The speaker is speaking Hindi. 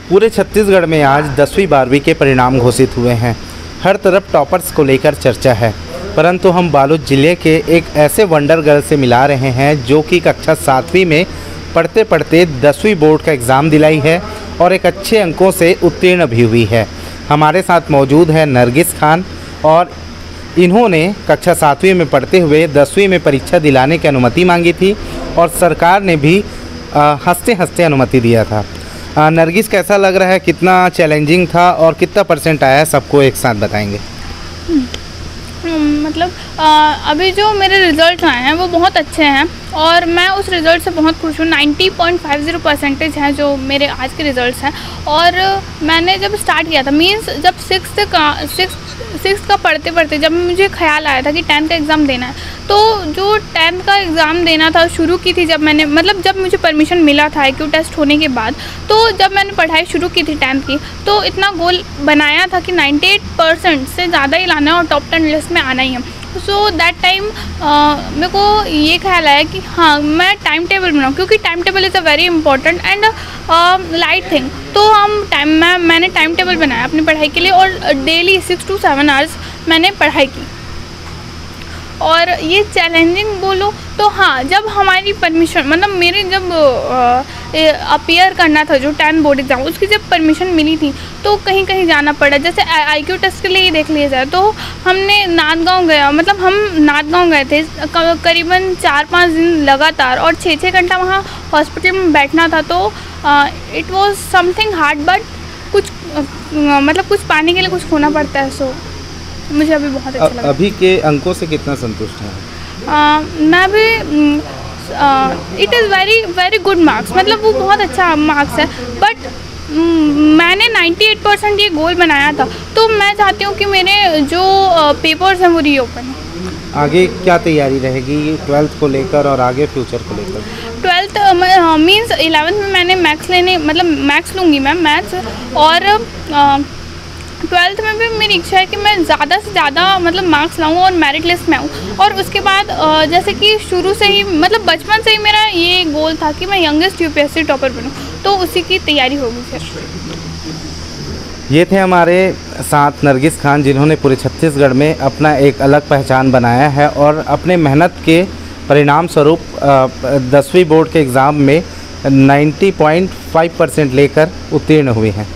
पूरे छत्तीसगढ़ में आज 10वीं 12वीं के परिणाम घोषित हुए हैं। हर तरफ टॉपर्स को लेकर चर्चा है, परंतु हम बालोद जिले के एक ऐसे वंडर गर्ल से मिला रहे हैं जो कि कक्षा 7वीं में पढ़ते पढ़ते 10वीं बोर्ड का एग्ज़ाम दिलाई है और एक अच्छे अंकों से उत्तीर्ण भी हुई है। हमारे साथ मौजूद है नरगिस खान और इन्होंने कक्षा 7वीं में पढ़ते हुए 10वीं में परीक्षा दिलाने की अनुमति मांगी थी और सरकार ने भी हंसते हंसते अनुमति दिया था। नरगिस, कैसा लग रहा है, कितना चैलेंजिंग था और कितना परसेंट आया है, सबको एक साथ बताएंगे। मतलब अभी जो मेरे रिज़ल्ट आए हैं वो बहुत अच्छे हैं और मैं उस रिज़ल्ट से बहुत खुश हूँ। 90.50% है जो मेरे आज के रिज़ल्ट्स हैं। और मैंने जब स्टार्ट किया था, मींस जब सिक्स का पढ़ते पढ़ते जब मुझे ख्याल आया था कि 10th का एग्ज़ाम देना है, तो जो 10th का एग्ज़ाम देना था शुरू की थी जब मैंने, मतलब जब मुझे परमिशन मिला था IQ टेस्ट होने के बाद, तो जब मैंने पढ़ाई शुरू की थी 10th की, तो इतना गोल बनाया था कि 98% से ज़्यादा ही लाना है और टॉप 10 लिस्ट में आना ही है। सो दैट टाइम मेरे को ये ख्याल आया कि हाँ, मैं टाइम टेबल बनाऊँ, क्योंकि time table is a very important and light thing. तो मैंने टाइम टेबल बनाया अपनी पढ़ाई के लिए और डेली 6 to 7 आवर्स मैंने पढ़ाई की। और ये चैलेंजिंग बोलो तो हाँ, जब हमारी परमिशन, मतलब मेरे जब अपीयर करना था जो 10 बोर्ड एग्ज़ाम, उसकी जब परमिशन मिली थी तो कहीं कहीं जाना पड़ा। जैसे IQ टेस्ट के लिए ही देख लिया जाए तो हमने नांदगांव गया, मतलब हम नांदगांव गए थे करीबन 4-5 दिन लगातार और 6-6 घंटा वहाँ हॉस्पिटल में बैठना था। तो it was something hard, but कुछ मतलब कुछ पाने के लिए कुछ खोना पड़ता है। सो मुझे अभी बहुत अच्छा लगा। अभी के अंकों से कितना संतुष्ट हैं? मैं भी it is very good marks, मतलब वो बहुत अच्छा मार्क्स है। बट मैंने 98% ये गोल बनाया था, तो मैं चाहती हूँ कि मेरे जो पेपर्स हैं वो रीओपन हो। आगे क्या तैयारी रहेगी 12th को लेकर और आगे फ्यूचर को लेकर? 12th मीन्स 11th में मैंने मैथ्स लूँगी मैं, मैथ्स। और 12th में भी मेरी इच्छा है कि मैं ज़्यादा से ज़्यादा मतलब मार्क्स लाऊँ और मेरिट लिस्ट में आऊँ। और उसके बाद जैसे कि शुरू से ही, मतलब बचपन से ही मेरा ये गोल था कि मैं यंगेस्ट UPSC टॉपर बनूँ, तो उसी की तैयारी होगी फिर। ये थे हमारे साथ नरगिस खान, जिन्होंने पूरे छत्तीसगढ़ में अपना एक अलग पहचान बनाया है और अपने मेहनत के परिणाम स्वरूप 10वीं बोर्ड के एग्ज़ाम में 90.5% लेकर उत्तीर्ण हुई हैं।